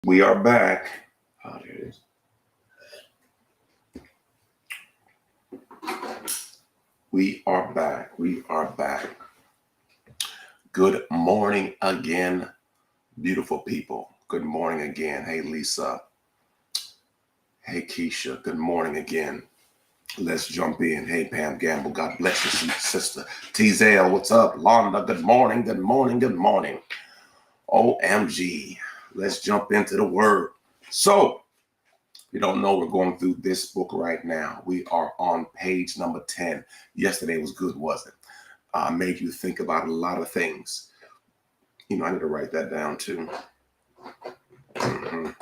We are back. Oh, there it is. We are back. We are back. Good morning again, beautiful people. Good morning again. Hey, Lisa. Hey, Keisha. Good morning again. Let's jump in. Hey, Pam Gamble. God bless you, sister. Tzel, what's up? Londa, good morning. Good morning. Good morning. OMG. Let's jump into the word. So, you don't know, we're going through this book right now. We are on page number 10. Yesterday was good, wasn't it? Made you think about a lot of things. I need to write that down too. Mhm.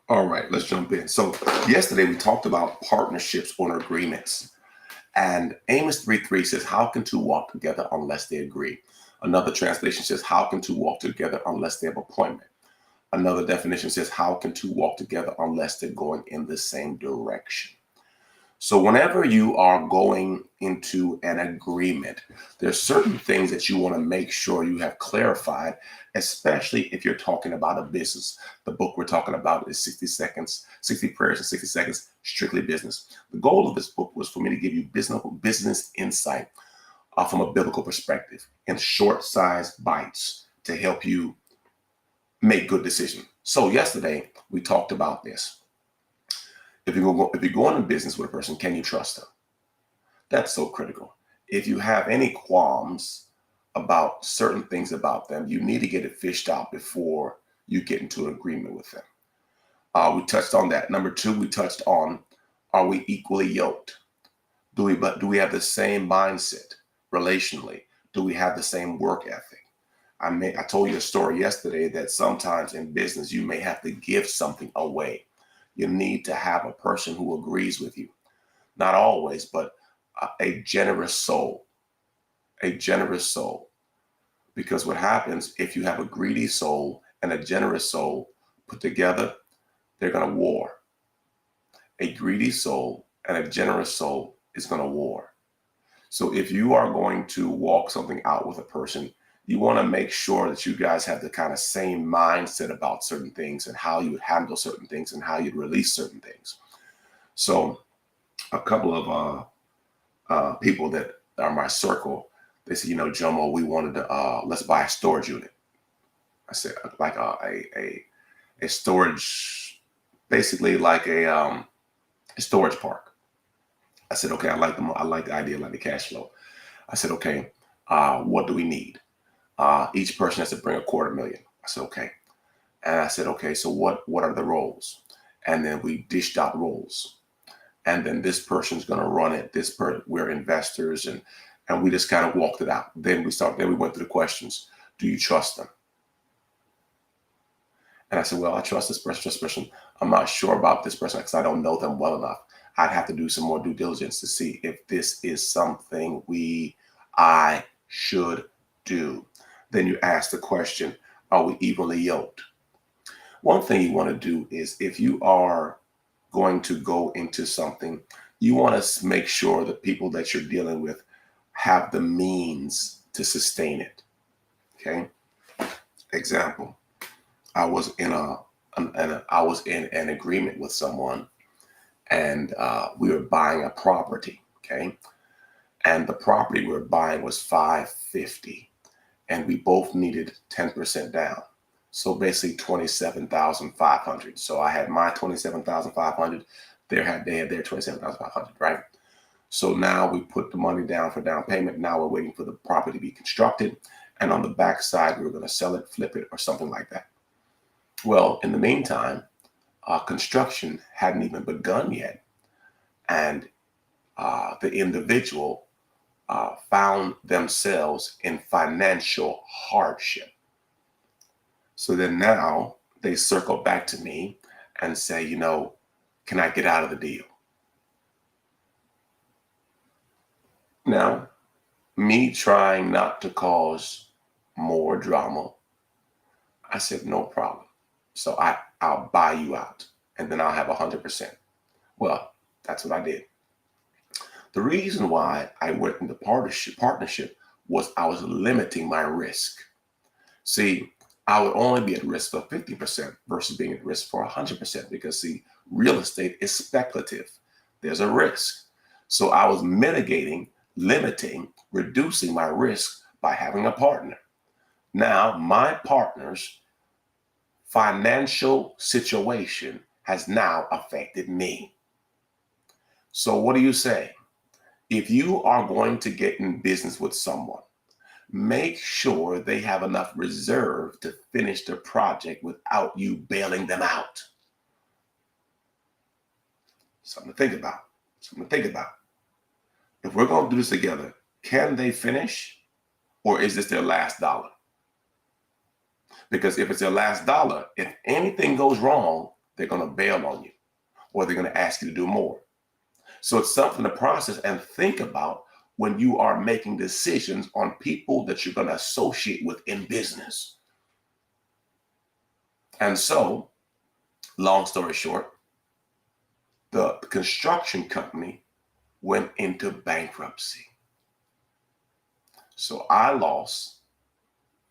All right, let's jump in. So yesterday we talked about partnerships or agreements. And Amos 3:3 says, how can two walk together unless they agree? Another translation says, how can two walk together unless they have appointment? Another definition says, how can two walk together unless they're going in the same direction? So whenever you are going into an agreement, there's certain things that you want to make sure you have clarified, especially if you're talking about a business. The book we're talking about is 60 Seconds, 60 Prayers in 60 Seconds, Strictly Business. The goal of this book was for me to give you business insight from a biblical perspective in short sized bites to help you make good decisions. So yesterday we talked about this. If you go into business with a person, can you trust them? That's so critical. If you have any qualms about certain things about them, you need to get it fished out before you get into an agreement with them. We touched on that. Number two, we touched on, are we equally yoked? Do we have the same mindset relationally? Do we have the same work ethic? I told you a story yesterday that sometimes in business you may have to give something away. You need to have a person who agrees with you. Not always, but a generous soul. A generous soul. Because what happens if you have a greedy soul and a generous soul put together, they're going to war. A greedy soul and a generous soul is going to war. So if you are going to walk something out with a person, you want to make sure that you guys have the kind of same mindset about certain things and how you would handle certain things and how you'd release certain things. So a couple of people that are my circle, they said, Jomo, we wanted to let's buy a storage unit. I said, like a storage, basically like a storage park. I said, okay, I like the idea, I like the cash flow. I said, okay, what do we need? Each person has to bring $250,000. I said, okay. And I said, okay, so what are the roles? And then we dished out roles. And then this person's going to run it. We're investors, and we just kind of walked it out. Then we went through the questions. Do you trust them? And I said, well, I trust this person. I'm not sure about this person because I don't know them well enough. I'd have to do some more due diligence to see if this is something I should do. Then you ask the question, are we evenly yoked? One thing you want to do is if you are going to go into something, you want to make sure the people that you're dealing with have the means to sustain it. Okay. Example, I was in an agreement with someone, and we were buying a property. Okay. And the property we were buying was $550, and we both needed 10% down. So basically 27,500. So I had my 27,500. They had their 27,500, right? So now we put the money down for down payment. Now we're waiting for the property to be constructed. And on the back side, we were going to sell it, flip it, or something like that. Well, in the meantime, construction hadn't even begun yet. And the individual found themselves in financial hardship. So then now they circle back to me and say, can I get out of the deal? Now, me trying not to cause more drama, I said, no problem. So I'll buy you out and then I'll have 100%. Well, that's what I did. The reason why I went into partnership was I was limiting my risk. See, I would only be at risk for 50% versus being at risk for 100% because, see, real estate is speculative. There's a risk. So I was mitigating, limiting, reducing my risk by having a partner. Now, my partner's financial situation has now affected me. So, what do you say? If you are going to get in business with someone, make sure they have enough reserve to finish the project without you bailing them out. Something to think about. Something to think about. If we're going to do this together, can they finish, or is this their last dollar? Because if it's their last dollar, if anything goes wrong, they're going to bail on you, or they're going to ask you to do more. So it's something to process and think about when you are making decisions on people that you're going to associate with in business. And so, long story short, the construction company went into bankruptcy. So I lost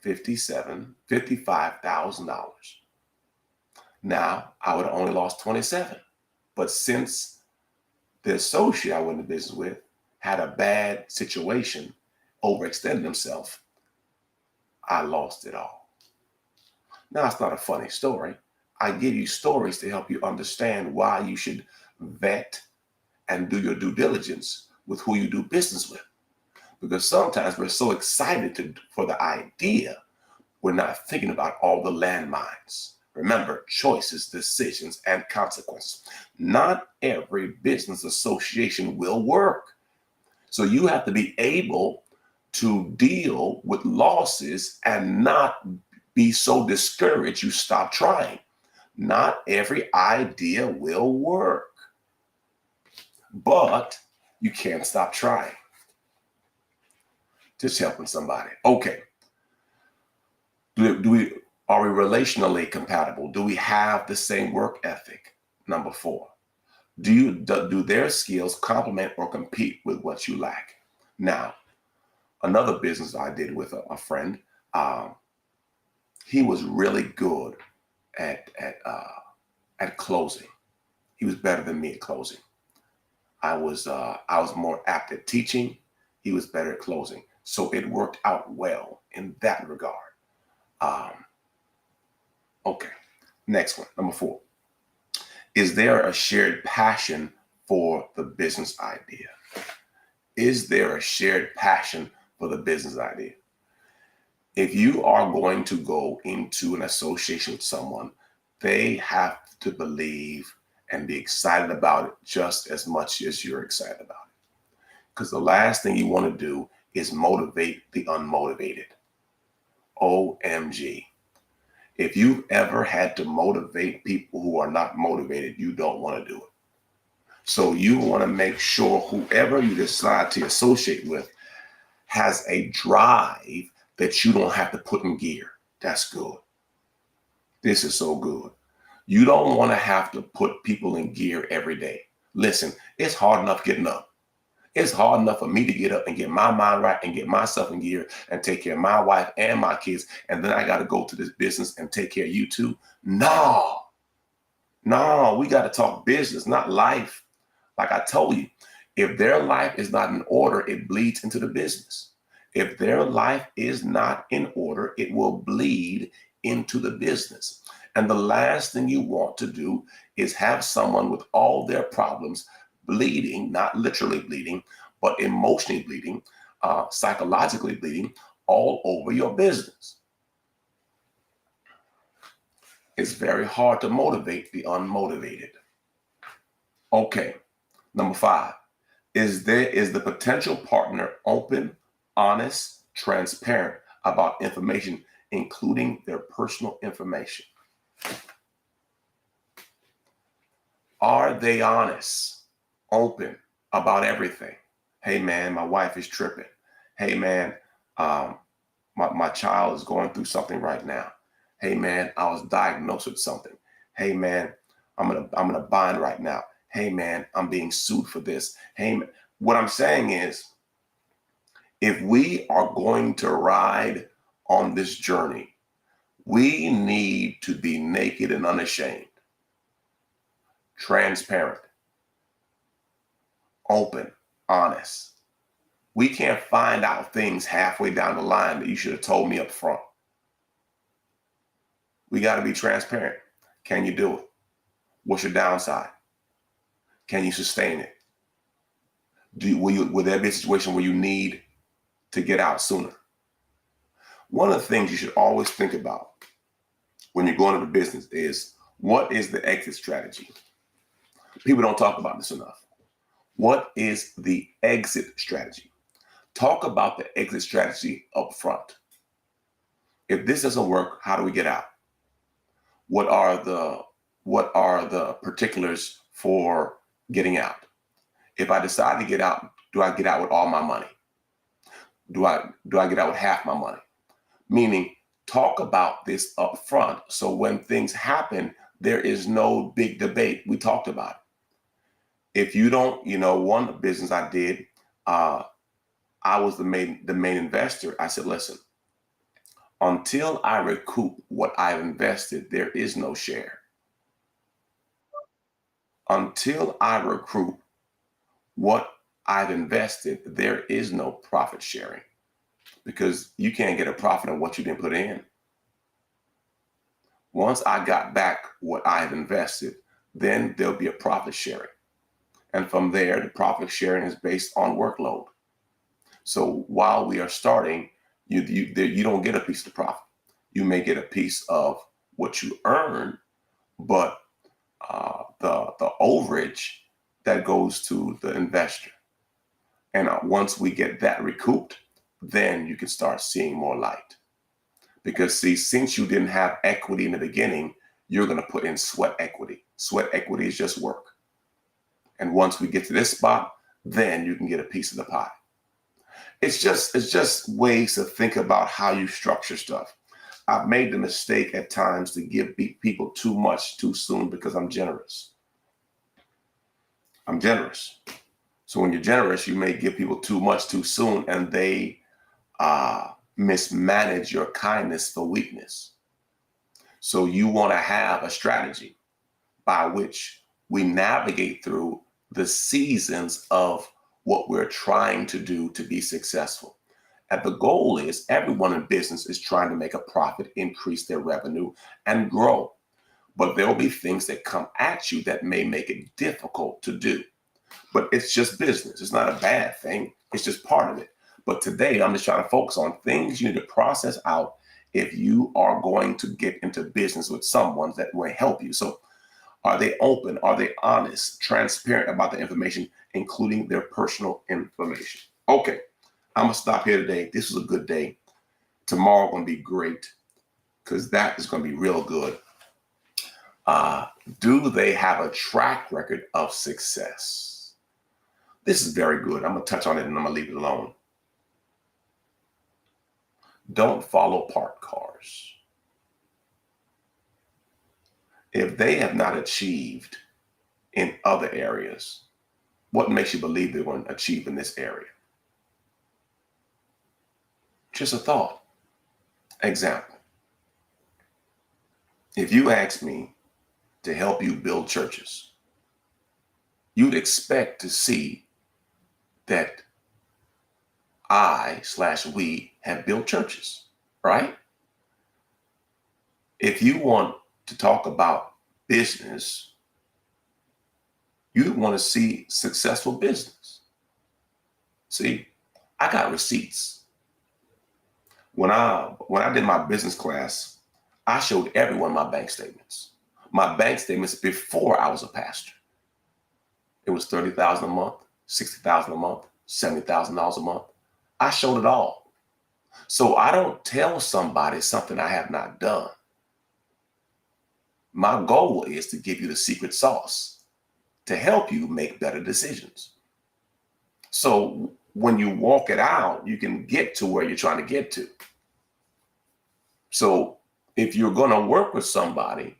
$55,000. Now I would have only lost 27. But since the associate I went into business with had a bad situation, overextended himself, I lost it all. Now, it's not a funny story. I give you stories to help you understand why you should vet and do your due diligence with who you do business with. Because sometimes we're so excited for the idea, we're not thinking about all the landmines. Remember, choices, decisions, and consequences. Not every business association will work. So you have to be able to deal with losses and not be so discouraged you stop trying. Not every idea will work, but you can't stop trying. Just helping somebody. Okay. Are we relationally compatible? Do we have the same work ethic? Number 4. Do their skills complement or compete with what you lack? Now, another business I did with a friend, he was really good at closing. He was better than me at closing. I was more apt at teaching. He was better at closing. So it worked out well in that regard. Okay, next one, number 4. Is there a shared passion for the business idea? Is there a shared passion for the business idea? If you are going to go into an association with someone, they have to believe and be excited about it just as much as you're excited about it. Because the last thing you want to do is motivate the unmotivated. OMG. If you've ever had to motivate people who are not motivated, you don't want to do it. So you want to make sure whoever you decide to associate with has a drive that you don't have to put in gear. That's good. This is so good. You don't want to have to put people in gear every day. Listen, it's hard enough getting up. It's hard enough for me to get up and get my mind right and get myself in gear and take care of my wife and my kids. And then I got to go to this business and take care of you too. No, we got to talk business, not life. Like I told you, if their life is not in order, it bleeds into the business. If their life is not in order, it will bleed into the business. And the last thing you want to do is have someone with all their problems bleeding, not literally bleeding, but emotionally bleeding, psychologically bleeding all over your business. It's very hard to motivate the unmotivated. Okay, number 5. Is the potential partner open, honest, transparent about information, including their personal information? Are they honest, open about everything? Hey man, my wife is tripping. Hey man, my child is going through something right now. Hey man, I was diagnosed with something. Hey man, I'm in a bind right now. Hey man, I'm being sued for this. Hey man, What I'm saying is, if we are going to ride on this journey, we need to be naked and unashamed, transparent, open, honest. We can't find out things halfway down the line that you should have told me up front. We got to be transparent. Can you do it? What's your downside? Can you sustain it? Will there be a situation where you need to get out sooner? One of the things you should always think about when you're going into business is, what is the exit strategy? People don't talk about this enough. What is the exit strategy? Talk about the exit strategy up front. If this doesn't work, how do we get out? What are the particulars for getting out? If I decide to get out, do I get out with all my money? Do I get out with half my money? Meaning, talk about this up front, so when things happen, there is no big debate. We talked about it. If you don't, one business I did, I was the main investor. I said, listen, until I recoup what I've invested, there is no share. Until I recoup what I've invested, there is no profit sharing, because you can't get a profit on what you didn't put in. Once I got back what I've invested, then there'll be a profit sharing. And from there, the profit sharing is based on workload. So while we are starting, you don't get a piece of the profit. You may get a piece of what you earn, but the overage that goes to the investor. And once we get that recouped, then you can start seeing more light. Because see, since you didn't have equity in the beginning, you're going to put in sweat equity. Sweat equity is just work. And once we get to this spot, then you can get a piece of the pie. It's just ways to think about how you structure stuff. I've made the mistake at times to give people too much too soon because I'm generous. I'm generous. So when you're generous, you may give people too much too soon, and they mismanage your kindness for weakness. So you want to have a strategy by which we navigate through the seasons of what we're trying to do to be successful. And the goal is, everyone in business is trying to make a profit, increase their revenue, and grow. But there will be things that come at you that may make it difficult to do. But it's just business. It's not a bad thing. It's just part of it. But today, I'm just trying to focus on things you need to process out if you are going to get into business with someone that will help you. So are they open? Are they honest, transparent about the information, including their personal information? Okay, I'm going to stop here today. This was a good day. Tomorrow going to be great, because that is going to be real good. Do they have a track record of success? This is very good. I'm going to touch on it and I'm going to leave it alone. Don't follow parked cars. If they have not achieved in other areas, what makes you believe they're going to achieve in this area? Just a thought. Example. If you ask me to help you build churches, you'd expect to see that we have built churches, right? If you want to talk about business, you want to see successful business. See, I got receipts. When I did my business class, I showed everyone my bank statements. My bank statements before I was a pastor. It was $30,000 a month, $60,000 a month, $70,000 a month. I showed it all. So I don't tell somebody something I have not done. My goal is to give you the secret sauce to help you make better decisions. So when you walk it out, you can get to where you're trying to get to. So if you're going to work with somebody,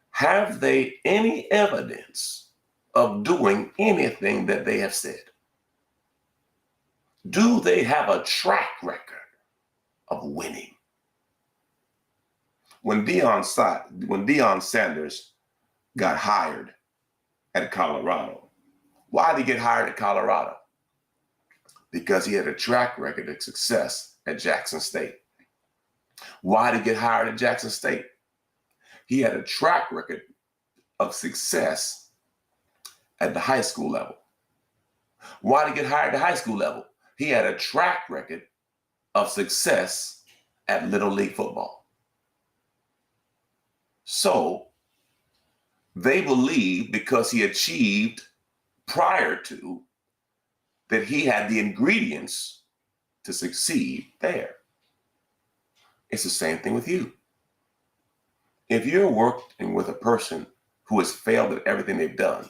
have they any evidence of doing anything that they have said? Do they have a track record of winning? When Deion Sanders got hired at Colorado, why did he get hired at Colorado? Because he had a track record of success at Jackson State. Why did he get hired at Jackson State? He had a track record of success at the high school level. Why did he get hired at the high school level? He had a track record of success at Little League football. So they believe because he achieved prior to that he had the ingredients to succeed there. It's the same thing with you. If you're working with a person who has failed at everything they've done,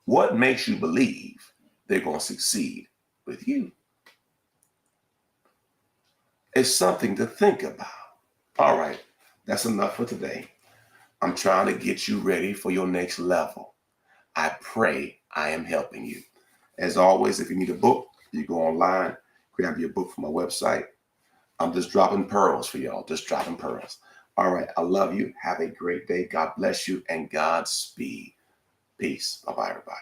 what makes you believe they're going to succeed with you? It's something to think about. All right, that's enough for today. I'm trying to get you ready for your next level. I pray I am helping you. As always, if you need a book, you go online, grab your book from my website. I'm just dropping pearls for y'all, just dropping pearls. All right, I love you. Have a great day. God bless you and Godspeed. Peace. Bye-bye, everybody.